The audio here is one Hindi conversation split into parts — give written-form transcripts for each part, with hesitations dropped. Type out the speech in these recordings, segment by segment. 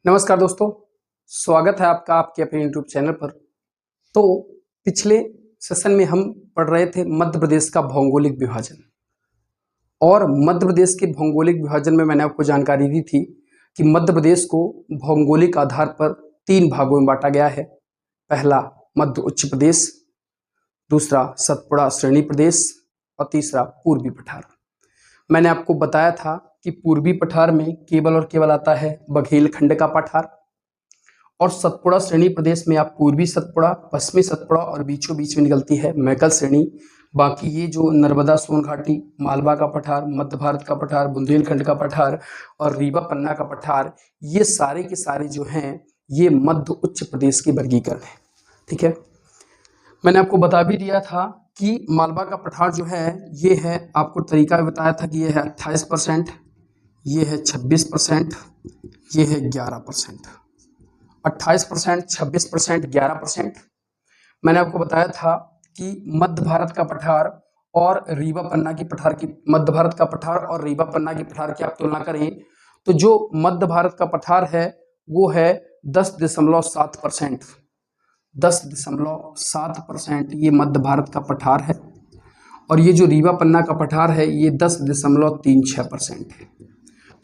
नमस्कार दोस्तों, स्वागत है आपका आपके अपने यूट्यूब चैनल पर। तो पिछले सेशन में हम पढ़ रहे थे मध्य प्रदेश का भौगोलिक विभाजन। और मध्य प्रदेश के भौगोलिक विभाजन में मैंने आपको जानकारी दी थी कि मध्य प्रदेश को भौगोलिक आधार पर 3 भागों में बांटा गया है। पहला मध्य उच्च प्रदेश, दूसरा सतपुड़ा श्रेणी प्रदेश और तीसरा पूर्वी पठार। मैंने आपको बताया था कि पूर्वी पठार में केवल और केवल आता है बघेलखंड का पठार, और सतपुड़ा श्रेणी प्रदेश में आप पूर्वी सतपुड़ा, पश्चिमी सतपुड़ा और बीचों बीच में निकलती है मैकल श्रेणी। बाकी ये जो नर्मदा सोन घाटी, मालवा का पठार, मध्य भारत का पठार, बुंदेलखंड का पठार और रीवा पन्ना का पठार, ये सारे के सारे जो हैं ये मध्य उच्च प्रदेश के वर्गीकरण है। ठीक है, मैंने आपको बता भी दिया था कि मालवा का पठार जो है ये है, आपको तरीका बताया था कि ये है 28%, ये है 26%, ये है 11%। 28%, 26%, 11%। मैंने आपको बताया था कि मध्य भारत का पठार और रीवा पन्ना की पठार की, मध्य भारत का पठार और रीवा पन्ना की पठार की आप तुलना करें तो जो मध्य भारत का पठार है वो है 10.7%। 10.7% ये मध्य भारत का पठार है, और ये जो रीवा पन्ना का पठार है ये 10.36% है।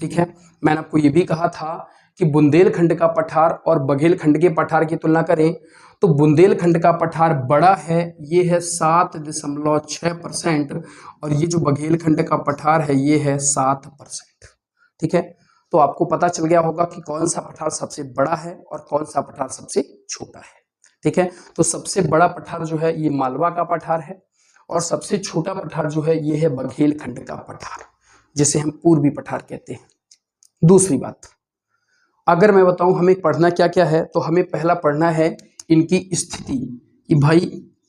ठीक है, मैंने आपको ये भी कहा था कि बुंदेलखंड का पठार और बघेलखंड के पठार की तुलना करें तो बुंदेलखंड का पठार बड़ा है, ये है 7.6%, और ये जो बघेलखंड का पठार है ये है 7%। ठीक है, तो आपको पता चल गया होगा कि कौन सा पठार सबसे बड़ा है और कौन सा पठार सबसे छोटा है। ठीक है, तो सबसे बड़ा पठार जो है ये मालवा का पठार है, और सबसे छोटा पठार जो है ये है बघेलखंड का पठार, जिसे हम पूर्वी पठार कहते हैं। दूसरी बात, अगर मैं बताऊं हमें पढ़ना क्या क्या है, तो हमें पहला पढ़ना है इनकी स्थिति, कि भाई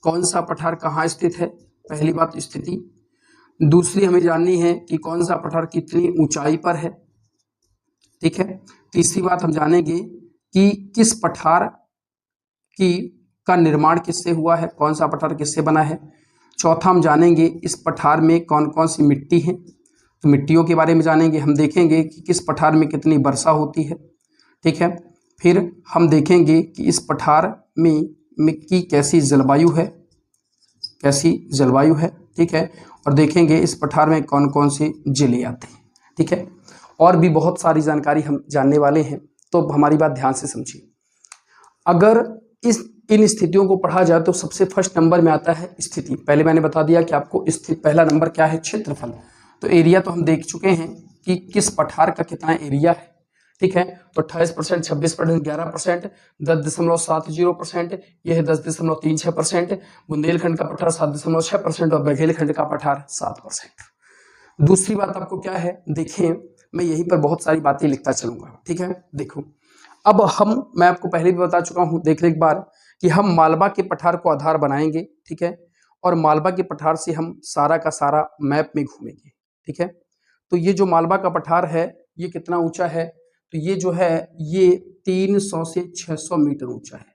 कौन सा पठार कहाँ स्थित है। पहली बात स्थिति। दूसरी हमें जाननी है कि कौन सा पठार कितनी ऊंचाई पर है। ठीक है, तीसरी बात हम जानेंगे कि किस पठार की का निर्माण किससे हुआ है, कौन सा पठार किससे बना है। चौथा हम जानेंगे इस पठार में कौन कौन सी मिट्टी है, तो मिट्टियों के बारे में जानेंगे। हम देखेंगे कि किस पठार में कितनी वर्षा होती है। ठीक है, फिर हम देखेंगे कि इस पठार में की कैसी जलवायु है, कैसी जलवायु है। ठीक है, और देखेंगे इस पठार में कौन कौन से जिले आते हैं। ठीक है, और भी बहुत सारी जानकारी हम जानने वाले हैं, तो हमारी बात ध्यान से समझिए। अगर इन स्थितियों को पढ़ा जाए तो सबसे फर्स्ट नंबर में आता है स्थिति। पहले मैंने बता दिया कि आपको स्थिति पहला नंबर क्या है, क्षेत्रफल। तो एरिया तो हम देख चुके हैं कि किस पठार का कितना एरिया है। ठीक है, तो 28%, 26%, 11%, 10.70%, यह है 10.36%। बुंदेलखंड का पठार 7.6% और बघेलखंड का पठार 7%। दूसरी बात आपको क्या है, देखें मैं यहीं पर बहुत सारी बातें लिखता चलूंगा। ठीक है, देखो अब मैं आपको पहले भी बता चुका हूं, देख ले एक बार, कि हम मालवा के पठार को आधार बनाएंगे। ठीक है, और मालवा के पठार से हम सारा का सारा मैप में घूमेंगे। ठीक है, तो ये जो मालवा का पठार है ये कितना ऊंचा है, तो ये जो है ये 300 से 600 मीटर ऊंचा है।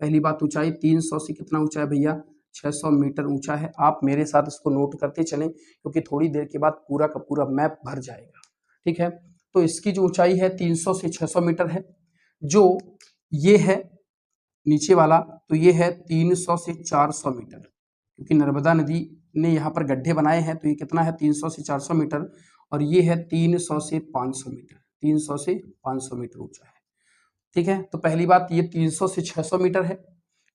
पहली बात ऊंचाई, 300 से कितना ऊंचा है भैया, 600 मीटर ऊंचा है। आप मेरे साथ इसको नोट करते चलें, क्योंकि थोड़ी देर के बाद पूरा का पूरा मैप भर जाएगा। ठीक है, तो इसकी जो ऊंचाई है 300 से 600 मीटर है। जो ये है नीचे वाला, तो ये है 300 से 400 मीटर, क्योंकि नर्मदा नदी ने यहाँ पर गड्ढे बनाए हैं, तो ये कितना है 300 से 400 मीटर, और ये है 300 से 500 मीटर। 300 से 500 मीटर ऊंचा है। ठीक है, तो पहली बात ये 300 से 600 मीटर है,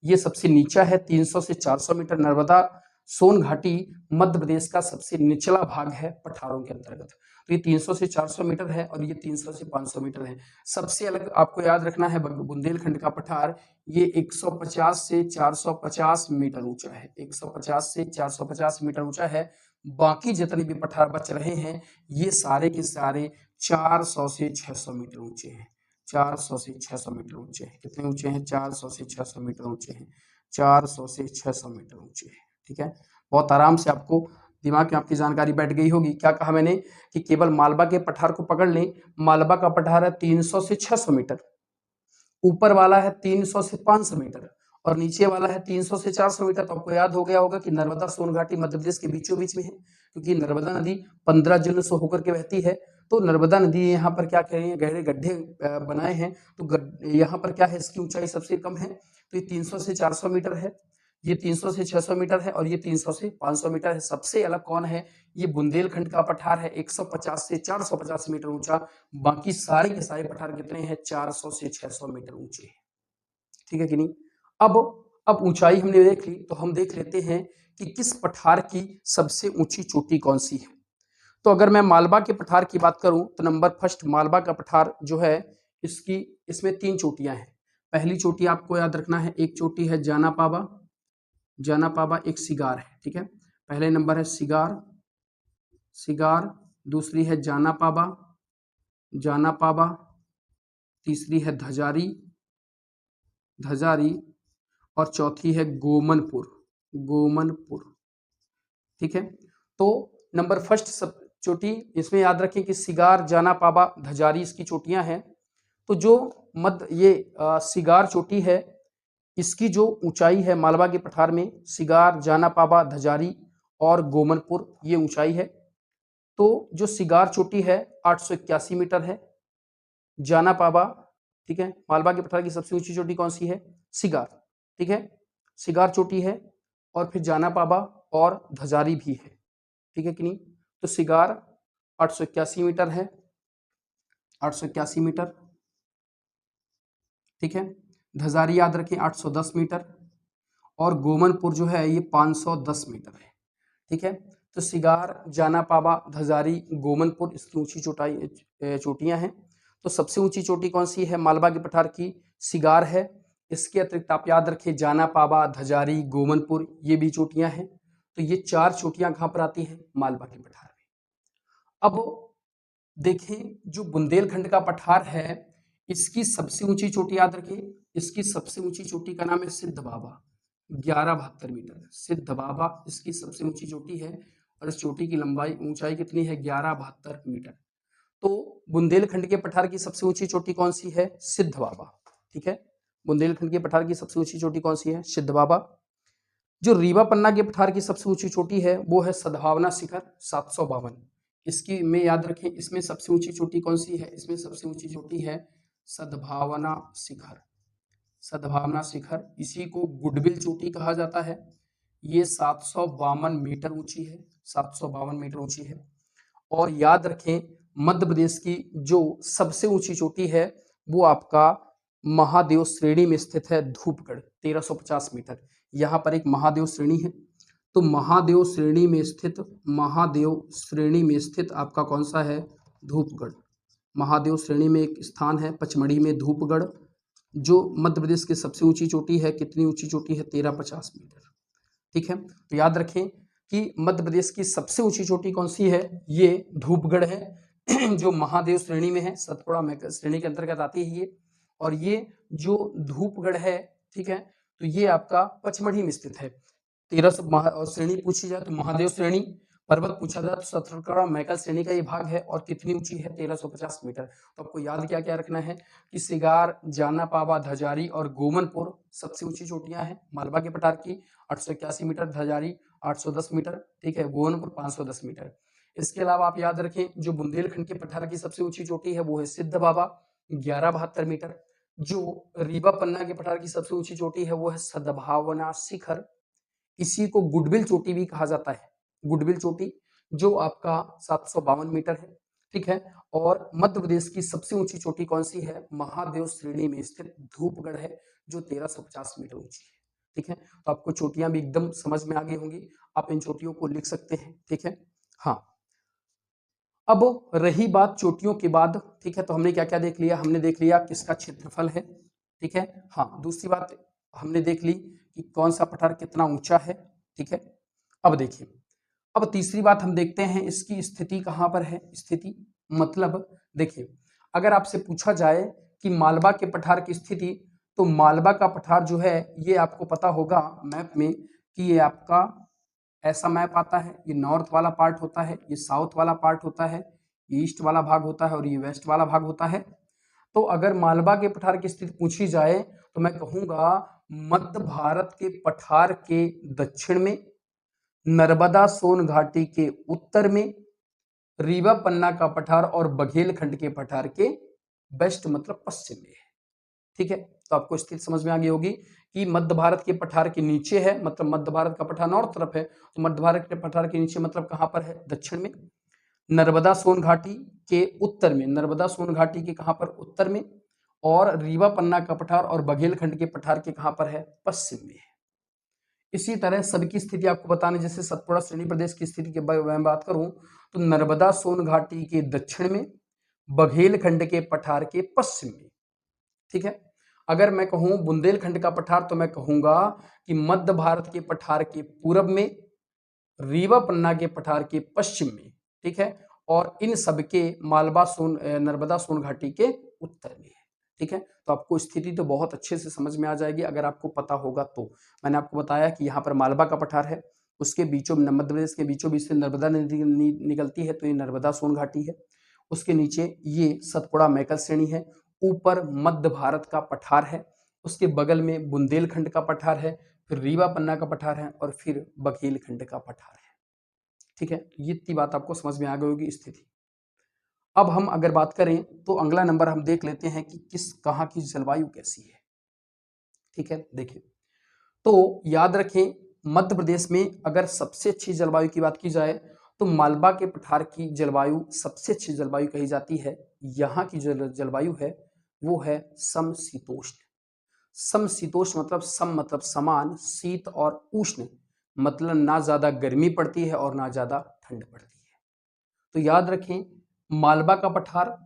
ये सबसे नीचा है। 300 से 400 मीटर नर्मदा सोन घाटी मध्य प्रदेश का सबसे निचला भाग है पठारों के अंतर्गत। तो ये 300 से 400 मीटर है, और ये 300 से 500 मीटर है। सबसे अलग आपको याद रखना है बुंदेलखंड का पठार, ये 150 से 450 मीटर ऊंचा है। 150 से 450 मीटर ऊंचा है। बाकी जितने भी पठार बच रहे हैं ये सारे के सारे 400 से 600 मीटर ऊंचे हैं। 400 से 600 मीटर ऊंचे हैं। कितने ऊंचे हैं, 400 से 600 मीटर ऊंचे हैं। 400 से 600 मीटर ऊंचे हैं। ठीक है, बहुत आराम से आपको दिमाग में आपकी जानकारी बैठ गई होगी। क्या कहा मैंने कि केवल मालवा के पठार को पकड़ लें। मालवा का पठार है 300 से 600 मीटर, ऊपर वाला है 300 से 500 मीटर, और नीचे वाला है 300 से 400 मीटर। तो आपको याद हो गया होगा कि नर्मदा सोन घाटी मध्य प्रदेश के बीचों बीच में है, क्योंकि नर्मदा नदी 15 जिलों से होकर के बहती है। तो नर्मदा नदी यहाँ पर क्या कह रही है, गहरे गड्ढे बनाए हैं, तो यहाँ पर क्या है, इसकी ऊंचाई सबसे कम है, तो ये 300 से 400 मीटर है, ये 300 से 600 मीटर है, और ये 300 से 500 मीटर है। सबसे अलग कौन है, ये बुंदेलखंड का पठार है, 150 से 450 मीटर ऊंचा। बाकी सारे के सारे पठार कितने हैं, 400 से 600 मीटर ऊंचे हैं। ठीक है कि नहीं। अब ऊंचाई हमने देख ली, तो हम देख लेते हैं कि किस पठार की सबसे ऊंची चोटी कौन सी है। तो अगर मैं मालवा के पठार की बात करूं, तो नंबर फर्स्ट मालवा का पठार जो है, इसमें 3 चोटियां हैं। पहली चोटी आपको याद रखना है, एक चोटी है जाना पाबा, जाना पाबा एक सिगार है, ठीक है। पहले नंबर है सिगार, सिगार, दूसरी है जाना पाबा, जाना पाबा, तीसरी है धजारी, धजारी, और चौथी है गोमनपुर, गोमनपुर। ठीक है, तो नंबर फर्स्ट सब चोटी इसमें याद रखें कि सिगार, जाना पाबा, धजारी इसकी चोटियां हैं। तो जो मध्य ये सिगार चोटी है, इसकी जो ऊंचाई है मालवा के पठार में, सिगार, जाना पाबा, धजारी और गोमनपुर, ये ऊंचाई है। तो जो सिगार चोटी है 881 मीटर है। जाना पाबा, ठीक है, मालवा के पठार की सबसे ऊंची चोटी कौन सी है, सिगार, ठीक है, सिगार चोटी है। और फिर जाना पाबा और धजारी भी है, ठीक है कि नहीं। तो सिगार 881 मीटर है, 881 मीटर, ठीक है। धजारी याद रखें 810 मीटर, और गोमनपुर जो है ये 510 मीटर है, ठीक है। तो सिगार, जाना पाबा, धजारी, गोमनपुर इसकी ऊंची चोटियां हैं। तो सबसे ऊंची चोटी कौन सी है मालवा के पठार की, सिगार है। इसके अतिरिक्त आप याद रखें जाना पाबा, धजारी, गोमनपुर, ये भी चोटियां हैं। तो ये 4 चोटियां कहां पर आती हैं, मालवा के पठार में। अब देखें जो बुंदेलखंड का पठार है, इसकी सबसे ऊंची चोटी याद रखें, इसकी सबसे ऊंची चोटी का नाम है सिद्ध बाबा, 1172 मीटर। सिद्ध बाबा इसकी सबसे ऊंची चोटी है, और इस चोटी की लंबाई ऊंचाई कितनी है, 1172 मीटर। तो बुंदेलखंड के पठार की सबसे ऊंची चोटी कौन सी है, सिद्ध बाबा, ठीक है। बुंदेलखंड के पठार की सबसे ऊंची चोटी कौन सी है, सिद्ध बाबा। जो रीवा पन्ना के पठार की सबसे ऊंची चोटी है वो है सद्भावना शिखर, 752। इसकी में याद रखें, इसमें सबसे ऊंची चोटी कौन सी है, इसमें सबसे ऊंची चोटी है सद्भावना शिखर, सद्भावना शिखर। इसी को गुडविल चोटी कहा जाता है। ये 752 मीटर ऊंची है, 752 मीटर ऊंची है। और याद रखें मध्य प्रदेश की जो सबसे ऊंची चोटी है वो आपका महादेव श्रेणी में स्थित है, धूपगढ़, 1350 मीटर। यहाँ पर एक महादेव श्रेणी है। तो महादेव श्रेणी में स्थित, महादेव श्रेणी में स्थित आपका कौन सा है, धूपगढ़। महादेव श्रेणी में एक स्थान है पचमढ़ी में, धूपगढ़, जो मध्य प्रदेश की सबसे ऊंची चोटी है। कितनी ऊंची चोटी है, 1350 मीटर, ठीक है। तो याद रखें कि मध्य प्रदेश की सबसे ऊंची चोटी कौन सी है, ये धूपगढ़ है, जो महादेव श्रेणी में है, सतपुड़ा मैकल श्रेणी के अंतर्गत आती है ये। और ये जो धूपगढ़ है, ठीक है, तो ये आपका पचमढ़ी में स्थित है। 1300 श्रेणी पूछी जाए तो महादेव श्रेणी, पर्वत पूछा जाए तो सतपुड़ा मैकल श्रेणी का ये भाग है। और कितनी ऊंची है, 1350 मीटर। तो आपको याद क्या क्या रखना है कि सिगार, जाना पाबा, धजारी और गोमनपुर सबसे ऊंची चोटियां हैं मालवा के पठार की, 881 मीटर, धजारी 810 मीटर, ठीक है, गोमनपुर 510 मीटर। इसके अलावा आप याद रखें जो बुंदेलखंड के पठार की सबसे ऊंची चोटी है वो है सिद्ध बाबा, 1172 मीटर। जो रीवा पन्ना के पठार की सबसे ऊंची चोटी है वो है सद्भावना शिखर। इसी को गुडविल चोटी भी कहा जाता है, गुडविल चोटी, जो आपका 752 मीटर है, ठीक है। और मध्य प्रदेश की सबसे ऊंची चोटी कौन सी है, महादेव श्रेणी में स्थित धूपगढ़ है, जो 1350 मीटर ऊंची है, ठीक है। तो आपको चोटियां भी एकदम समझ में आ गई होंगी, आप इन चोटियों को लिख सकते हैं, ठीक है। हाँ, अब रही बात चोटियों के बाद, ठीक है, तो हमने क्या क्या देख लिया, हमने देख लिया किसका क्षेत्रफल है, ठीक है। हाँ, दूसरी बात हमने देख ली कि कौन सा पठार कितना ऊंचा है, ठीक है। अब देखिए, अब तीसरी बात हम देखते हैं इसकी स्थिति कहां पर है। स्थिति मतलब देखिए, अगर आपसे पूछा जाए कि मालवा के पठार की स्थिति, तो मालवा का पठार जो है ये आपको पता होगा मैप में कि ये आपका ऐसा मैप आता है, ये नॉर्थ वाला पार्ट होता है, ये साउथ वाला पार्ट होता है, ये ईस्ट वाला भाग होता है और ये वेस्ट वाला भाग होता है। तो अगर मालवा के पठार की स्थिति पूछी जाए तो मैं कहूंगा मध्य भारत के पठार के दक्षिण में, नर्मदा सोन घाटी के उत्तर में, रीवा पन्ना का पठार और बघेलखंड के पठार के वेस्ट मतलब पश्चिम में है। ठीक है, तो आपको स्थिति समझ में आ गई होगी कि मध्य भारत के पठार के नीचे है, मतलब मध्य भारत का पठार नॉर्थ तरफ है, तो मध्य भारत के पठार के नीचे मतलब कहां पर है, दक्षिण में। नर्मदा सोन घाटी के उत्तर में, नर्मदा सोन घाटी के कहां पर, उत्तर में। और रीवा पन्ना का पठार और बघेलखंड के पठार के कहां पर है, पश्चिम में है। इसी तरह सबकी स्थिति आपको बताने, जैसे सतपुड़ा श्रेणी प्रदेश की स्थिति के बारे में बात करूं तो नर्मदा सोन घाटी के दक्षिण में, बघेलखंड के पठार के पश्चिम में। ठीक है, अगर मैं कहूं बुंदेलखंड का पठार तो मैं कहूंगा कि मध्य भारत के पठार के पूरब में, रीवा पन्ना के पठार के पश्चिम में। ठीक है, और इन सबके मालवा सोन नर्मदा सोन घाटी के उत्तर में है। ठीक है, तो आपको स्थिति तो बहुत अच्छे से समझ में आ जाएगी अगर आपको पता होगा तो। मैंने आपको बताया कि यहाँ पर मालवा का पठार है, उसके बीचों मध्य प्रदेश के बीचों बीच से नर्मदा नदी निकलती है, तो ये नर्मदा सोन घाटी है। उसके नीचे ये सतपुड़ा मैकल श्रेणी है, ऊपर मध्य भारत का पठार है, उसके बगल में बुंदेलखंड का पठार है, फिर रीवा पन्ना का पठार है, और फिर बघेलखंड का पठार है। ठीक है, ये इतनी बात आपको समझ में आ गई होगी स्थिति। अब हम अगर बात करें तो अगला नंबर हम देख लेते हैं कि कहाँ की जलवायु कैसी है। ठीक है, देखिए, तो याद रखें मध्य प्रदेश में अगर सबसे अच्छी जलवायु की बात की जाए तो मालवा के पठार की जलवायु सबसे अच्छी जलवायु कही जाती है। यहाँ की जो जलवायु है वो है समशीतोष्ण। समशीतोष्ण मतलब सम मतलब समान, शीत और उष्ण मतलब ना ज्यादा गर्मी पड़ती है और ना ज्यादा ठंड पड़ती है। तो याद रखें मालवा का पठार,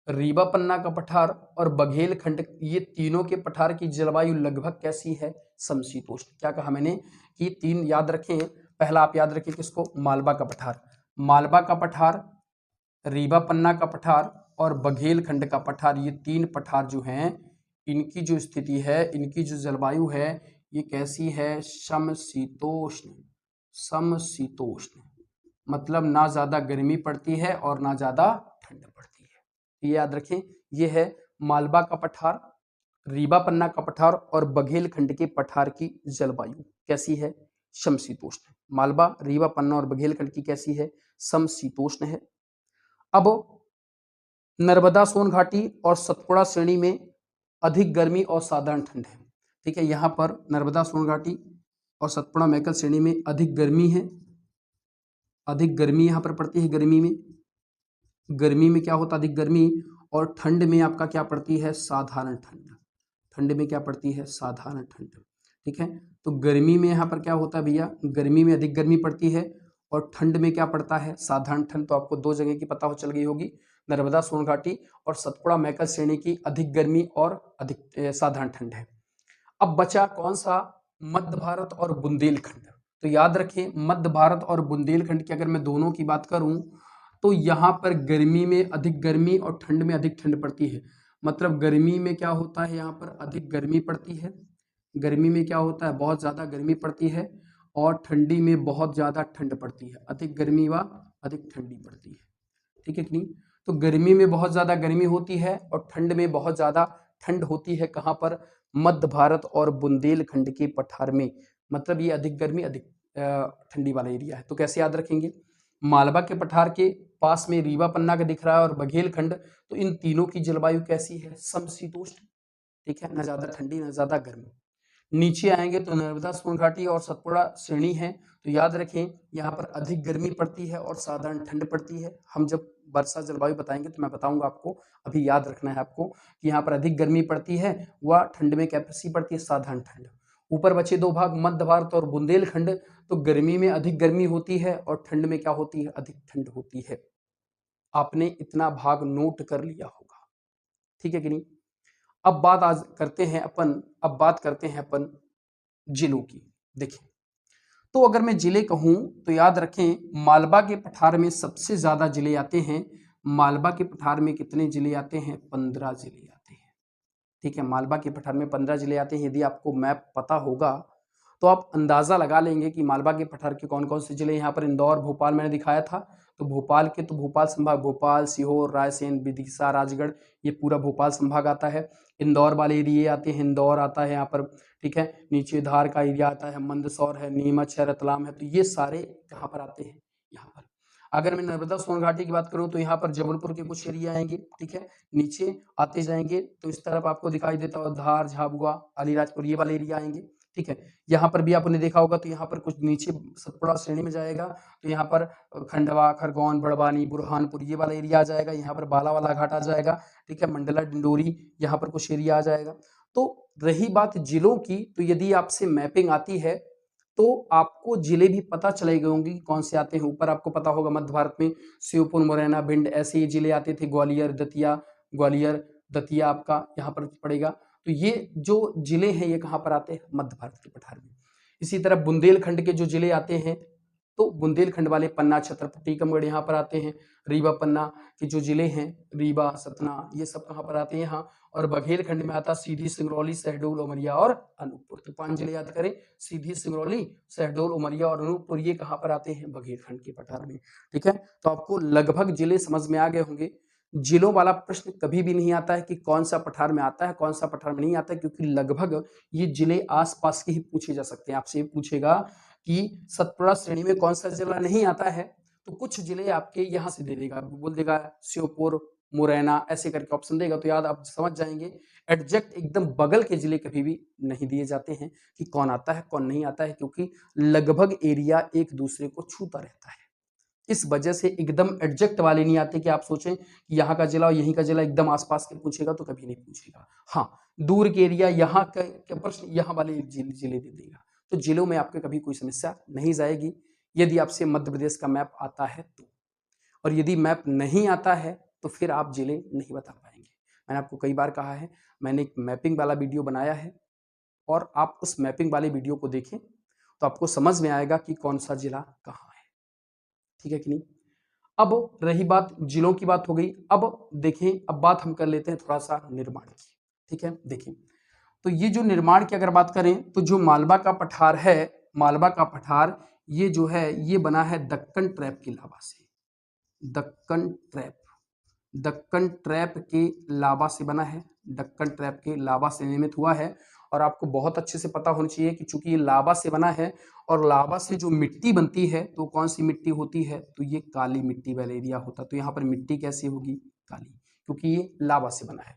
रीवा पन्ना का पठार और बघेलखंड, ये तीनों के पठार की जलवायु लगभग कैसी है, समशीतोष्ण। क्या कहा मैंने कि तीन याद रखें, पहला आप याद रखें किसको, मालवा का पठार। मालवा का पठार, रीवा पन्ना का पठार और बघेलखंड का पठार, ये तीन पठार जो हैं इनकी जो स्थिति है, इनकी जो जलवायु है ये कैसी है, समशीतोष्ण। समशीतोष्ण मतलब ना ज्यादा गर्मी पड़ती है और ना ज्यादा ठंड पड़ती है। ये याद रखें, ये है मालवा का पठार, रीवा पन्ना का पठार और बघेलखंड के पठार की जलवायु कैसी है, समशीतोष्ण। मालवा, रीवा पन्ना और बघेलखंड की कैसी है, समशीतोष्ण है। अब नर्मदा सोन घाटी और सतपुड़ा श्रेणी में अधिक गर्मी और साधारण ठंड है। ठीक है, यहाँ पर नर्मदा सोन घाटी और सतपुड़ा मैकल श्रेणी में अधिक गर्मी है, अधिक गर्मी यहाँ पर पड़ती है। गर्मी में क्या होता है, अधिक गर्मी, और ठंड में आपका क्या पड़ती है, साधारण ठंड। ठंड में क्या पड़ती है, साधारण ठंड। ठीक है, तो गर्मी में यहाँ पर क्या होता है भैया, गर्मी में अधिक गर्मी पड़ती है और ठंड में क्या पड़ता है, साधारण ठंड। तो आपको दो जगह की पता हो चल गई होगी, नर्मदा सोन घाटी और सतपुड़ा मैकल श्रेणी की अधिक गर्मी और अधिक साधारण ठंड है। अब बचा कौन सा, मध्य भारत और बुंदेलखंड। तो याद रखें मध्य भारत और बुंदेलखंड की अगर मैं दोनों की बात करूं तो यहाँ पर गर्मी में अधिक गर्मी और ठंड में अधिक ठंड पड़ती है। मतलब गर्मी में क्या होता है, यहाँ पर अधिक गर्मी पड़ती है, गर्मी में क्या होता है, बहुत ज्यादा गर्मी पड़ती है, और ठंडी में बहुत ज्यादा ठंड पड़ती है, अधिक गर्मी व अधिक ठंडी पड़ती है। ठीक है कि नहीं, तो गर्मी में बहुत ज्यादा गर्मी होती है और ठंड में बहुत ज्यादा ठंड होती है। कहाँ पर, मध्य भारत और बुंदेलखंड के पठार में। मतलब ये अधिक गर्मी अधिक ठंडी वाला एरिया है। तो कैसे याद रखेंगे, मालवा के पठार के पास में रीवा पन्ना का दिख रहा है और बघेलखंड, तो इन तीनों की जलवायु कैसी है, समशीतोष्ण। ठीक है, ना ज्यादा ठंडी ना ज्यादा गर्मी। नीचे आएंगे तो नर्मदा सोन घाटी और सतपुड़ा श्रेणी है, तो याद रखें यहाँ पर अधिक गर्मी पड़ती है और साधारण ठंड पड़ती है। हम जब वर्षा जलवायु बताएंगे तो मैं बताऊंगा आपको, अभी याद रखना है आपको कि यहाँ पर अधिक गर्मी पड़ती है व ठंड में कैसी पड़ती है, साधारण ठंड। ऊपर बचे दो भाग मध्य भारत और बुंदेलखंड, तो गर्मी में अधिक गर्मी होती है और ठंड में क्या होती है, अधिक ठंड होती है। आपने इतना भाग नोट कर लिया होगा। ठीक है कि नहीं। अब बात आज करते हैं अपन, अब बात करते हैं अपन जिलों की। देखिए, तो अगर मैं जिले कहूं तो याद रखें मालवा के पठार में सबसे ज्यादा जिले आते हैं। मालवा के पठार में कितने जिले आते हैं, 15 जिले आते हैं। ठीक है, मालवा के पठार में 15 जिले आते हैं। यदि आपको मैप पता होगा तो आप अंदाजा लगा लेंगे कि मालवा के पठार के कौन कौन से जिले। यहाँ पर इंदौर, भोपाल मैंने दिखाया था, तो भोपाल के तो भोपाल संभाग, भोपाल, सीहोर, रायसेन, विदिशा, राजगढ़, ये पूरा भोपाल संभाग आता है। इंदौर वाले एरिया आते हैं, इंदौर आता है यहाँ पर। ठीक है, नीचे धार का एरिया आता है, मंदसौर है, नीमच है, रतलाम है, तो ये सारे कहाँ पर आते हैं, यहाँ पर। अगर मैं नर्मदा सोन घाटी की बात करूं तो यहाँ पर जबलपुर के कुछ एरिया आएंगे, ठीक है। नीचे आते जाएंगे तो इस तरफ आपको दिखाई देता है धार, झाबुआ, अलीराजपुर, ये वाले एरिया आएंगे, ठीक है। यहाँ पर भी आपने देखा होगा तो यहाँ पर कुछ नीचे सतपुड़ा श्रेणी में जाएगा तो यहाँ पर खंडवा, खरगोन, बड़वानी, बुरहानपुर, ये वाला एरिया आ जाएगा। यहाँ पर बाला वाला घाट आ जाएगा, ठीक है। मंडला, डिंडोरी, यहाँ पर कुछ एरिया आ जाएगा। तो रही बात जिलों की, तो यदि आपसे मैपिंग आती है तो आपको जिले भी पता चले गए होंगे कि कौन से आते हैं। ऊपर आपको पता होगा मध्य भारत में श्योपुर, मुरैना, भिंड, ऐसे ये जिले आते थे। ग्वालियर, दतिया आपका यहाँ पर पड़ेगा। तो ये जो जिले हैं ये कहाँ पर आते हैं? मध्य भारत के पठार में। इसी तरह बुंदेलखंड के जो जिले आते हैं तो बुंदेलखंड वाले पन्ना, छतरपुर, टीकमगढ़ यहाँ पर आते हैं। रीवा, पन्ना के जो जिले हैं, रीवा, सतना, ये सब कहाँ पर आते हैं? यहाँ। और बघेलखंड में आता सीधी, सिंगरौली, शहडोल, उमरिया और अनूपपुर। तो 5 जिले याद करें, सीधी, सिंगरौली, शहडोल, उमरिया और अनूपपुर, ये कहाँ पर आते हैं? बघेलखंड के पठार में, ठीक है। तो आपको लगभग जिले समझ में आ गए होंगे। जिलों वाला प्रश्न कभी भी नहीं आता है कि कौन सा पठार में आता है, कौन सा पठार में नहीं आता है, क्योंकि लगभग ये जिले आसपास के ही पूछे जा सकते हैं। आपसे पूछेगा कि सतपुड़ा श्रेणी में कौन सा जिला नहीं आता है, तो कुछ जिले आपके यहाँ से दे देगा, बोल देगा श्योपुर, मुरैना, ऐसे करके ऑप्शन देगा, तो याद आप समझ जाएंगे। एग्जैक्ट एकदम बगल के जिले कभी भी नहीं दिए जाते हैं कि कौन आता है कौन नहीं आता है, क्योंकि लगभग एरिया एक दूसरे को छूता रहता है। इस वजह से एकदम एग्जैक्ट वाले नहीं आते कि आप सोचें कि यहाँ का जिला और यहीं का जिला एकदम आसपास के पूछेगा तो कभी नहीं पूछेगा। हाँ, दूर के एरिया, यहाँ का प्रश्न यहाँ वाले जिले दे देगा। तो जिलों में आपके कभी कोई समस्या नहीं जाएगी यदि आपसे मध्य प्रदेश का मैप आता है तो। और यदि मैप नहीं आता है तो फिर आप जिले नहीं बता पाएंगे। मैंने आपको कई बार कहा है, मैंने एक मैपिंग वाला वीडियो बनाया है और आप उस मैपिंग वाले वीडियो को देखें तो आपको समझ में आएगा कि कौन सा जिला कहाँ है, ठीक है कि नहीं। अब रही बात जिलों की, बात हो गई। अब देखें, अब बात हम कर लेते हैं थोड़ा सा निर्माण की, ठीक है। देखें, तो ये जो निर्माण की अगर बात करें तो जो मालवा का पठार है, मालवा का पठार ये जो है ये बना है दक्कन ट्रैप के लावा से। दक्कन ट्रैप के लावा से बना है, दक्कन ट्रैप के लावा से निर्मित हुआ है। और आपको बहुत अच्छे से पता होना चाहिए कि चूंकि ये लावा से बना है और लावा से जो मिट्टी बनती है तो कौन सी मिट्टी होती है? तो ये काली मिट्टी वाला एरिया होता है। तो यहाँ पर मिट्टी कैसी होगी? काली, क्योंकि ये लावा से बना है।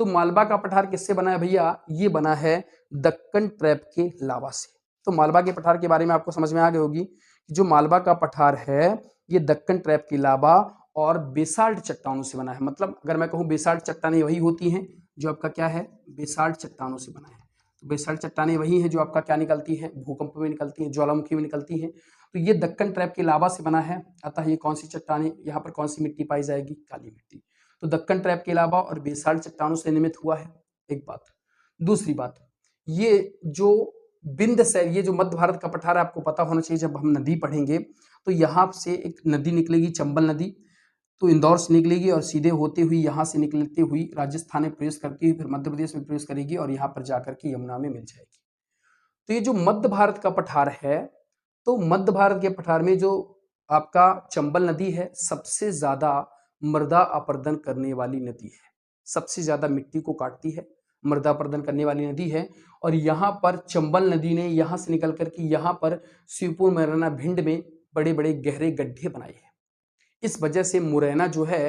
तो मालवा का पठार किससे बना है भैया? ये बना है दक्कन ट्रैप के लावा से। तो मालवा के पठार के बारे में आपको समझ में आ गई होगी कि जो मालवा का पठार है ये दक्कन ट्रैप की लावा और बेसाल्ट चट्टानों से बना है। मतलब अगर मैं कहूँ बेसाल्ट चट्टानें वही होती हैं जो आपका क्या है? बेसाल्ट चट्टानों से बना है। तो बेसाल्ट चट्टानें वही हैं जो आपका क्या निकलती है? भूकंप में निकलती हैं, ज्वालामुखी में निकलती हैं। तो ये दक्कन ट्रैप की लावा से बना है। अतः ये कौन सी चट्टानें, यहाँ पर कौन सी मिट्टी पाई जाएगी? काली मिट्टी। तो दक्कन ट्रैप के लावा और बेसाल्ट चट्टानों से निर्मित हुआ है, एक बात। दूसरी बात, ये जो बिंद से, ये जो मध्य भारत का पठार है, आपको पता होना चाहिए जब हम नदी पढ़ेंगे तो यहाँ से एक नदी निकलेगी, चंबल नदी। तो इंदौर से निकलेगी और सीधे होते हुई यहाँ से निकलती हुई राजस्थान में प्रवेश करती हुई फिर मध्य प्रदेश में प्रवेश करेगी और यहाँ पर जाकर के यमुना में मिल जाएगी। तो ये जो मध्य भारत का पठार है, तो मध्य भारत के पठार में जो आपका चंबल नदी है सबसे ज्यादा मृदा अपरदन करने वाली नदी है, सबसे ज्यादा मिट्टी को काटती है, मृदा अपरदन करने वाली नदी है। और यहाँ पर चंबल नदी ने यहाँ से निकल करके यहाँ पर श्योपुर, मुरैना, भिंड में बड़े बड़े गहरे गड्ढे बनाए हैं। इस वजह से मुरैना जो है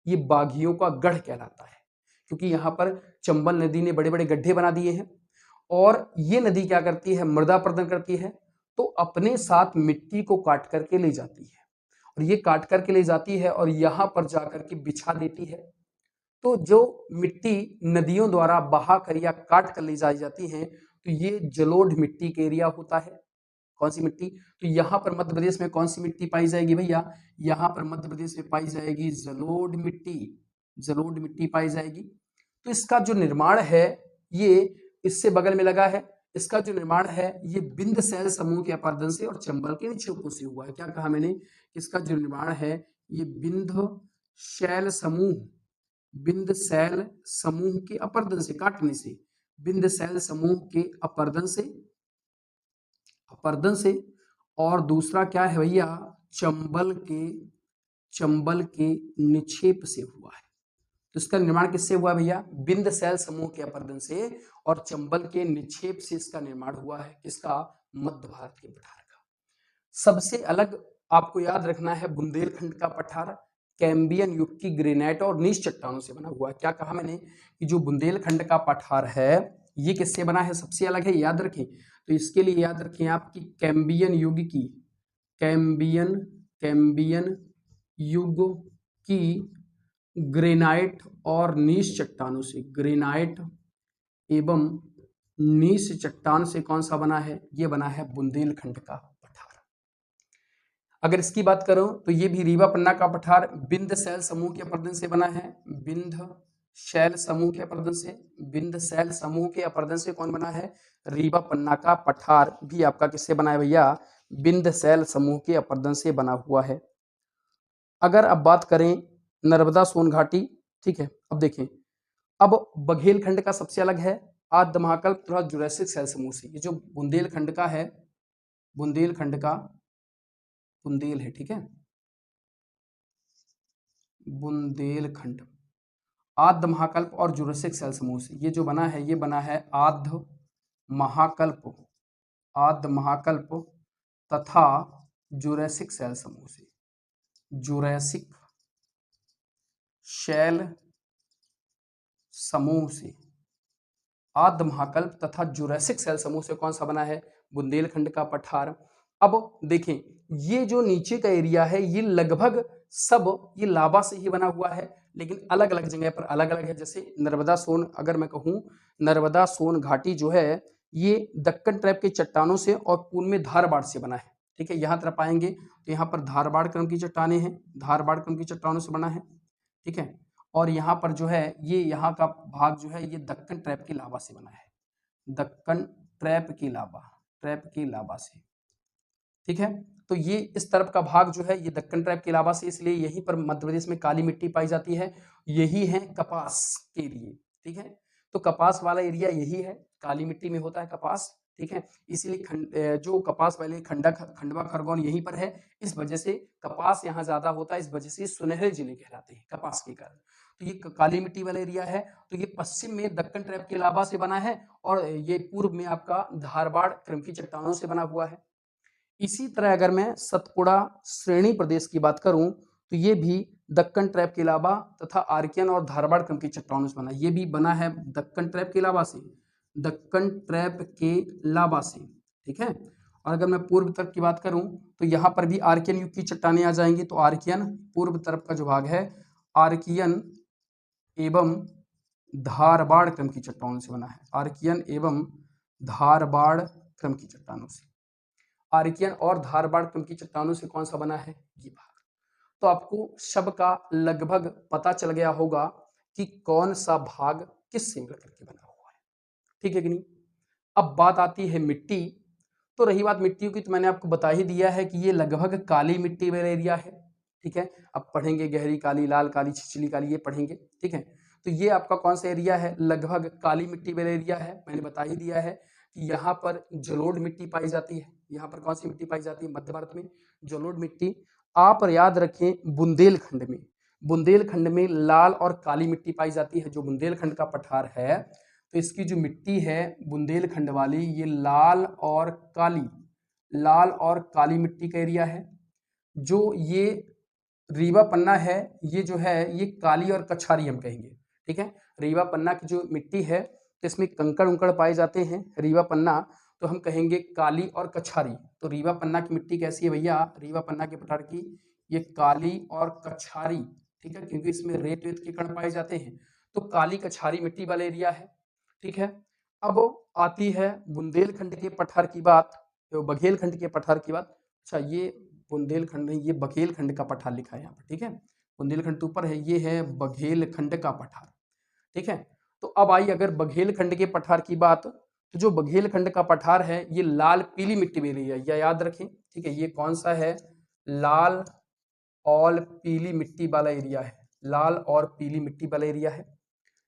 ये बाघियों का गढ़ कहलाता है, क्योंकि यहाँ पर चंबल नदी ने बड़े बड़े गड्ढे बना दिए हैं। और ये नदी क्या करती है? मृदा अपरदन करती है, तो अपने साथ मिट्टी को काट करके ले जाती है और ये काट करके ले जाती है और यहाँ पर जाकर के बिछा देती है। तो जो मिट्टी नदियों द्वारा बहा कर या काट कर ले जाई जाती है तो ये जलोढ़ मिट्टी के एरिया होता है। कौन सी मिट्टी? तो यहाँ पर मध्य प्रदेश में कौन सी मिट्टी पाई जाएगी भैया? यहाँ पर मध्य प्रदेश में पाई जाएगी जलोढ़ मिट्टी, जलोढ़ मिट्टी पाई जाएगी। तो इसका जो निर्माण है ये इससे बगल में लगा है। इसका जो निर्माण है ये बिंद सैल समूह के अपरदन से और चंबल के निक्षेपों से हुआ है। क्या कहा मैंने? इसका जो निर्माण है ये बिंद शैल समूह, बिंद सैल समूह के अपरदन से, काटने से, बिंद सैल समूह के अपरदन से, अपरदन से। और दूसरा क्या है भैया? चंबल के निक्षेप से हुआ है। तो इसका निर्माण किससे हुआ भैया? बिंद सैल समूह के अपरदन से और चंबल के निक्षेप से इसका निर्माण हुआ है। किसका? मध्य भारत के पठार का। सबसे अलग आपको याद रखना है बुंदेलखंड का पठार कैम्बियन युग की ग्रेनाइट और नीच चट्टानों से बना हुआ है। क्या कहा मैंने कि जो बुंदेलखंड का पठार है ये किससे बना है, सबसे अलग है, याद रखें। तो इसके लिए याद रखें आपकी कैम्बियन युग की, कैम्बियन कैम्बियन युग की ग्रेनाइट और नीच चट्टानों से, ग्रेनाइट एवं नीच चट्टान से कौन सा बना है, ये बना है बुंदेलखंड का पठार। अगर इसकी बात करो तो ये भी रीवा पन्ना का पठार विंध्य शैल समूह के अपरदन से बना है, विंध्य शैल समूह के अपरदन से, विंध्य शैल समूह के अपरदन से कौन बना है, रीवा पन्ना का पठार भी आपका किससे बना है भैया, विंध्य शैल समूह के अपरदन से बना हुआ है। अगर अब बात करें नर्मदा सोन घाटी, ठीक है, अब देखें, अब बघेलखंड का सबसे अलग है आद्य महाकल्प तथा जुरैसिक शैल समूह से। ये जो बुंदेलखंड का है, बुंदेलखंड का, बुंदेल है, ठीक है, बुंदेलखंड आद्य महाकल्प और जुरैसिक शैल समूह से ये जो बना है, ये बना है आद्य महाकल्प, आद्य महाकल्प तथा जुरैसिक शैल समूह से, जुरैसिक शैल समूह से, आद्य महाकल्प तथा जुरैसिक शैल समूह से कौन सा बना है, बुंदेलखंड का पठार। अब देखें ये जो नीचे का एरिया है ये लगभग सब ये लावा से ही बना हुआ है, लेकिन अलग अलग जगह पर अलग अलग है। जैसे नर्मदा सोन, अगर मैं कहूं नर्मदा सोन घाटी जो है ये दक्कन ट्रैप के चट्टानों से और पूर्व में धारबाड़ से बना है, ठीक है, यहाँ तरफ आएंगे तो यहाँ पर धारबाड़ क्रम की चट्टानें हैं, धारबाड़ क्रम की चट्टानों से बना है, ठीक है, और यहाँ पर जो है ये यहाँ का भाग जो है ये दक्कन ट्रैप की लावा से बना है, दक्कन ट्रैप की लावा, ट्रैप की लावा से, ठीक है। तो ये इस तरफ का भाग जो है ये दक्कन ट्रैप के अलावा से, इसलिए यहीं पर मध्य प्रदेश में काली मिट्टी पाई जाती है, यही है कपास के लिए, ठीक है। तो कपास वाला एरिया यही है, काली मिट्टी में होता है कपास, ठीक है, इसीलिए जो कपास वाले खंडवा खरगोन यहीं पर है, इस वजह से कपास यहाँ ज्यादा होता है, इस वजह से सुनहरे जिले कहलाते हैं कपास के कारण। तो ये काली मिट्टी वाला एरिया है, तो ये पश्चिम में दक्कन ट्रैप के अलावा से बना है और ये पूर्व में आपका धारबाड़ क्रम की चट्टानों से बना हुआ है। इसी तरह अगर मैं सतपुड़ा श्रेणी प्रदेश की बात करूं तो ये भी दक्कन ट्रैप के अलावा तथा आर्कियन और धारबाड़ क्रम की चट्टानों से बना, ये भी बना है दक्कन ट्रैप के अलावा से, दक्कन ट्रैप के अलावा से, ठीक है। और अगर मैं पूर्व तरफ की बात करूं तो यहाँ पर भी आर्कियन युग की चट्टानें आ जाएंगी, तो आर्कियन पूर्व तरफ का जो भाग है आर्कियन एवं धारबाड़ क्रम की चट्टानों से बना है, आर्कियन एवं धारबाड़ क्रम की चट्टानों से, आर्कियन और धारबाड़ क्रम की चट्टानों से कौन सा बना है, ये भाग। तो आपको शब का लगभग पता चल गया होगा कि कौन सा भाग किससे मिलकर के बना हुआ है, ठीक है कि नहीं। अब बात आती है मिट्टी, तो रही बात मिट्टियों की तो मैंने आपको बता ही दिया है कि ये लगभग काली मिट्टी वाला एरिया है, ठीक है। अब पढ़ेंगे गहरी काली, लाल काली, छिछली काली, ये पढ़ेंगे, ठीक है। तो ये आपका कौन सा एरिया है, लगभग काली मिट्टी वाला एरिया है। मैंने बता ही दिया है कि यहाँ पर जलोढ़ मिट्टी पाई जाती है, यहाँ पर कौन सी मिट्टी पाई जाती है, मध्य भारत में जलोढ़ मिट्टी। आप याद रखें बुंदेलखंड में, बुंदेलखंड में लाल और काली मिट्टी पाई जाती है। जो बुंदेलखंड का पठार है तो इसकी जो मिट्टी है बुंदेलखंड वाली ये लाल और काली, लाल और काली मिट्टी का एरिया है। जो ये रीवा पन्ना है ये जो है ये काली और कछारी हम कहेंगे, ठीक है। रीवा पन्ना की जो मिट्टी है तो इसमें कंकड़ उंकड़ पाए जाते हैं, रीवा पन्ना, तो हम कहेंगे काली और कछारी। तो रीवा पन्ना की मिट्टी कैसी है भैया, रीवा पन्ना के पठार की ये काली और कछारी, ठीक है, क्योंकि इसमें रेत वेत के कण पाए जाते हैं, तो काली कछारी मिट्टी वाला एरिया है, ठीक है। अब आती है बुंदेलखंड के पठार की बात, तो बघेलखंड के पठार की बात। अच्छा ये बुंदेलखंड नहीं, ये बघेलखंड का पठार लिखा है यहाँ पर, ठीक है, बुंदेलखंड तो ऊपर है, ये है बघेलखंड का पठार, ठीक है। तो अब आई अगर बघेलखंड के पठार की बात, तो जो बघेलखंड का पठार है ये लाल पीली मिट्टी में एरिया, या याद रखें, ठीक है, ये कौन सा है, लाल और पीली मिट्टी वाला एरिया है, लाल और पीली मिट्टी वाला एरिया है,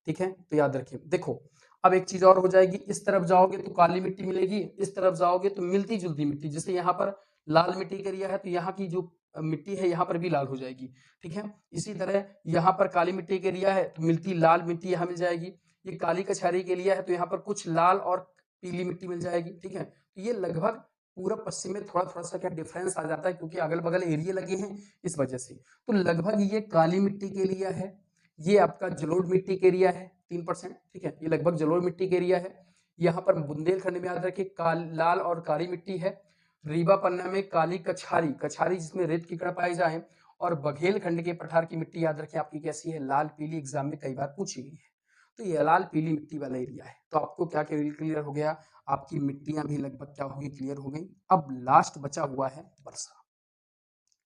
ठीक है। तो याद रखिए, देखो अब एक चीज और हो जाएगी, इस तरफ जाओगे तो काली मिट्टी मिलेगी, इस तरफ जाओगे तो मिलती जुलती मिट्टी, जैसे यहाँ पर लाल मिट्टी का एरिया है तो यहाँ की जो मिट्टी है यहाँ पर भी लाल हो जाएगी, ठीक है। इसी तरह यहाँ पर काली मिट्टी का एरिया है तो मिलती लाल मिट्टी यहाँ मिल जाएगी, ये काली कछारी के एरिया है तो यहाँ पर कुछ लाल और पीली मिट्टी मिल जाएगी, ठीक है। तो ये लगभग पूरब पश्चिम में थोड़ा थोड़ा सा क्या डिफरेंस आ जाता है, क्योंकि अगल बगल एरिया लगे हैं इस वजह से। तो लगभग ये काली मिट्टी के एरिया है, ये आपका जलोढ़ मिट्टी के एरिया है 3%, ठीक है, ये लगभग जलोढ़ मिट्टी के एरिया है। यहाँ पर बुंदेलखंड में याद रखिए लाल और काली मिट्टी है। रीवा पन्ना में काली कछारी, कछारी जिसमें रेत कीकड़ पाए जाए। और बघेलखंड के पठार की मिट्टी याद रखें आपकी कैसी है, लाल पीली, एग्जाम में कई बार पूछी गई है। तो ये लाल पीली मिट्टी वाला एरिया है। तो आपको क्या क्लियर हो गया, आपकी मिट्टियां भी लगभग क्या हो गई, क्लियर हो गई। अब लास्ट बचा हुआ है वर्षा,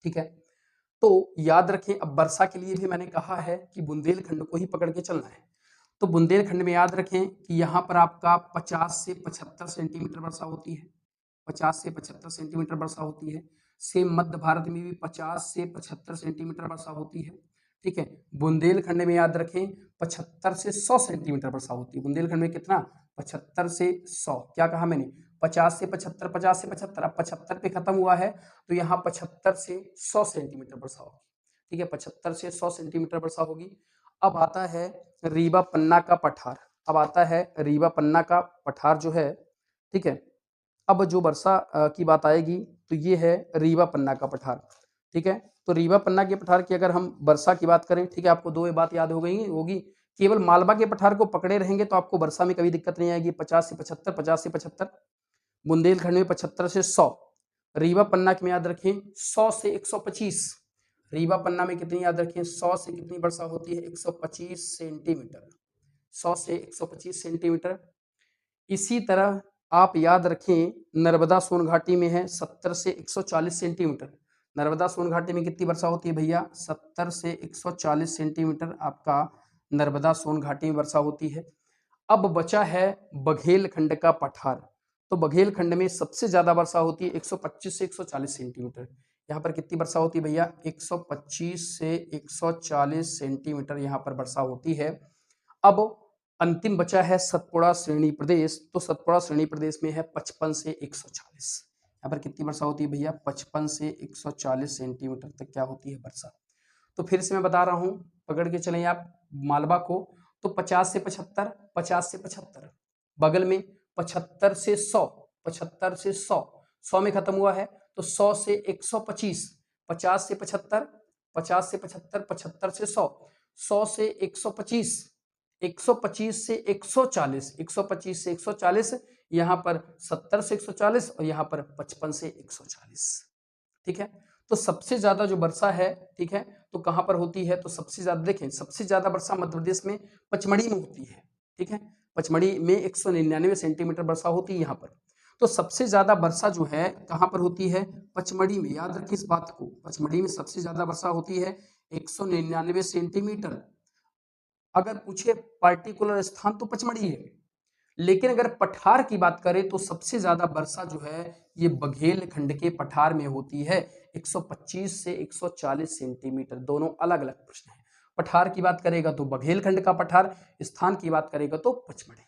ठीक है। तो याद रखें, अब वर्षा के लिए भी मैंने कहा है कि बुंदेलखंड को ही पकड़ के चलना है। तो बुंदेलखंड में याद रखें कि यहाँ पर आपका 50 से 75 सेंटीमीटर वर्षा होती है, 50 से 75 सेंटीमीटर वर्षा होती है। सेम मध्य भारत में भी 50 से 75 सेंटीमीटर वर्षा होती है, ठीक है। बुंदेलखंड में याद रखें 75 से 100 सेंटीमीटर वर्षा होती है। बुंदेलखंड में कितना, 75 से 100, क्या कहा मैंने, 50 से 75, 50 से 75, अब 75 पे खत्म हुआ है, तो यहाँ 75 से 100 सेंटीमीटर वर्षा होगी, ठीक है, 75 से 100 सेंटीमीटर वर्षा होगी। अब आता है रीवा पन्ना का पठार, अब आता है रीवा पन्ना का पठार जो है, ठीक है। अब जो वर्षा की बात आएगी तो ये है रीवा पन्ना का पठार, ठीक है। तो रीवा पन्ना के पठार की अगर हम वर्षा की बात करें, ठीक है, आपको दो बात याद हो गई होगी, केवल मालवा के पठार को पकड़े रहेंगे तो आपको वर्षा में कभी दिक्कत नहीं आएगी। 50 से 75, 50 से 75, बुंदेलखंड में 75 से 100, रीवा पन्ना में याद रखें 100 से 125, रीवा पन्ना में कितनी याद रखें, 100 से कितनी वर्षा होती है, 125 सेंटीमीटर, 100 से 125 सेंटीमीटर। इसी तरह आप याद रखें नर्मदा सोन घाटी में है 70 से 140 सेंटीमीटर, नर्मदा सोन घाटी में कितनी वर्षा होती है भैया, 70 से 140 सेंटीमीटर आपका नर्मदा सोन घाटी में वर्षा होती है। अब बचा है बघेलखंड का पठार, तो बघेलखंड में सबसे ज्यादा वर्षा होती है 125 से 140 सेंटीमीटर। यहाँ पर कितनी वर्षा होती है भैया, 125 से 140 सेंटीमीटर यहाँ पर वर्षा होती है। अब अंतिम बचा है सतपुड़ा श्रेणी प्रदेश, तो सतपुड़ा श्रेणी प्रदेश में है 55 से 140, यहाँ पर कितनी वर्षा होती है भैया, 55 से 140 सेंटीमीटर तक क्या होती है वर्षा। तो फिर से मैं बता रहा हूं, पकड़ के चलें आप मालवा को, तो 50 से 75, 50 से 75, बगल में 75 से 100, 75 से 100, 100 में खत्म हुआ है, तो 100 से 125, 50 से 75, 50 से 75, 75 से 100, 100 से 125, 125 से 140, 125 से 140, यहाँ पर 70 से 140 और यहाँ पर 55 से 140, ठीक है। तो सबसे ज्यादा जो वर्षा है, ठीक है, तो कहां पर होती है, तो सबसे ज्यादा देखें, सबसे ज्यादा वर्षा मध्य प्रदेश में पचमढ़ी में होती है, ठीक है, पचमढ़ी में 199 सेंटीमीटर वर्षा होती है यहाँ पर। तो सबसे ज्यादा वर्षा जो है कहां पर होती है, पचमढ़ी में, याद रखिए इस बात को, पचमढ़ी में सबसे ज्यादा वर्षा होती है 199 सेंटीमीटर। अगर पूछे पार्टिकुलर स्थान तो पचमढ़ी है, लेकिन अगर पठार की बात करें तो सबसे ज्यादा वर्षा जो है ये बघेलखंड के पठार में होती है, 125 से 140 सेंटीमीटर, दोनों अलग अलग प्रश्न हैं। पठार की बात करेगा तो बघेलखंड का पठार, स्थान की बात करेगा तो पचमढ़ी।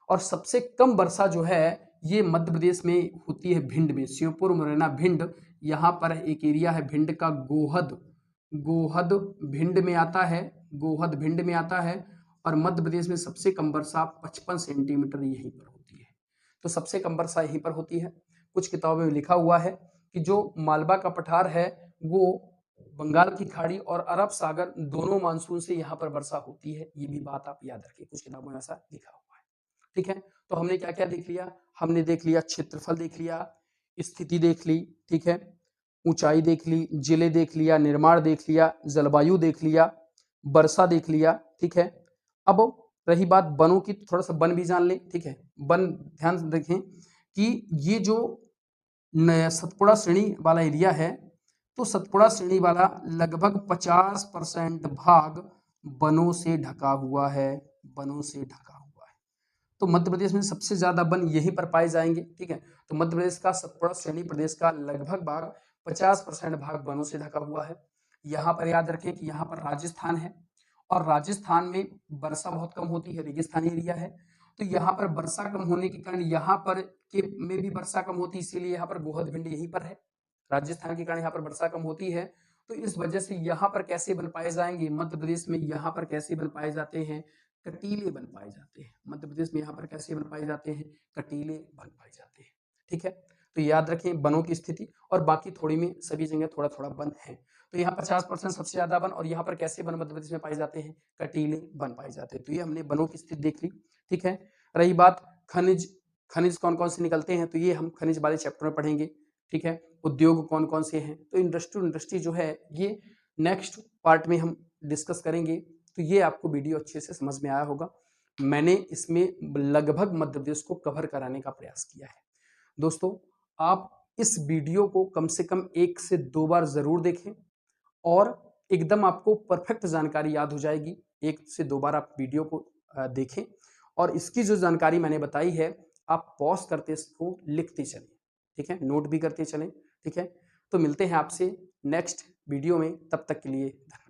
और सबसे कम वर्षा जो है ये मध्य प्रदेश में होती है भिंड में, श्योपुर मुरैना भिंड, यहाँ पर एक एरिया है भिंड का, गोहद, गोहद भिंड में आता है, गोहद भिंड में आता है। और मध्य प्रदेश में सबसे कम वर्षा 55 सेंटीमीटर यहीं पर होती है। तो सबसे कम वर्षा यहीं पर होती है। कुछ किताबों में लिखा हुआ है कि जो मालवा का पठार है वो बंगाल की खाड़ी और अरब सागर दोनों मानसून से यहाँ पर वर्षा होती है, ये भी बात आप याद रखिए, कुछ किताबों में ऐसा लिखा हुआ है, ठीक है। तो हमने क्या क्या देख लिया, हमने देख लिया क्षेत्रफल देख लिया, स्थिति देख ली, ठीक है, ऊंचाई देख ली, जिले देख लिया, निर्माण देख लिया, जलवायु देख लिया, वर्षा देख लिया, ठीक है। अब रही बात वनों की, थोड़ा सा वन भी जान लें, ठीक है। वन ध्यान रखें कि ये जो सतपुड़ा श्रेणी वाला एरिया है, तो सतपुड़ा श्रेणी वाला लगभग 50% भाग वनों से ढका हुआ है, वनों से ढका हुआ है। तो मध्य प्रदेश में सबसे ज्यादा वन यहीं पर पाए जाएंगे, ठीक है। तो मध्य प्रदेश का सतपुड़ा श्रेणी प्रदेश का लगभग भाग 50% भाग वनों से ढका हुआ है। यहाँ पर याद रखें कि यहाँ पर राजस्थान है, और राजस्थान में वर्षा बहुत कम होती है, रेगिस्तानी एरिया है। तो यहाँ पर वर्षा कम होने के कारण यहाँ पर के में भी वर्षा कम होती है, इसीलिए यहाँ पर गोहद भिंड यहीं पर है, राजस्थान के कारण यहाँ पर वर्षा कम होती है। तो इस वजह से यहाँ पर कैसे बन पाए जाएंगे, मध्य प्रदेश में यहाँ पर कैसे बन पाए जाते हैं, कटीले बन पाए जाते हैं। मध्य प्रदेश में यहाँ पर कैसे बन पाए जाते हैं, कटीले बन पाए जाते हैं, ठीक है। तो याद रखें वनों की स्थिति, और बाकी थोड़ी में सभी जगह थोड़ा थोड़ा वन है। तो यहाँ 50% सबसे ज्यादा वन, और यहाँ पर कैसे वन मध्य प्रदेश में पाए जाते हैं, कटीले वन पाए जाते हैं। तो ये हमने वनों की स्थिति देख ली। ठीक है, रही बात खनिज, खनिज कौन कौन से निकलते हैं, तो ये हम खनिज वाले चैप्टर में पढ़ेंगे। ठीक है, उद्योग कौन कौन से हैं, तो इंडस्ट्री जो है ये नेक्स्ट पार्ट में हम डिस्कस करेंगे। तो ये आपको वीडियो अच्छे से समझ में आया होगा। मैंने इसमें लगभग मध्य प्रदेश को कवर कराने का प्रयास किया है। दोस्तों, आप इस वीडियो को कम से कम 1 से 2 बार जरूर देखें, और एकदम आपको परफेक्ट जानकारी याद हो जाएगी। 1 से 2 बार आप वीडियो को देखें, और इसकी जो जानकारी मैंने बताई है आप पॉज करते इसको लिखते चलें। ठीक है, नोट भी करते चलें। ठीक है, तो मिलते हैं आपसे नेक्स्ट वीडियो में, तब तक के लिए धन्यवाद।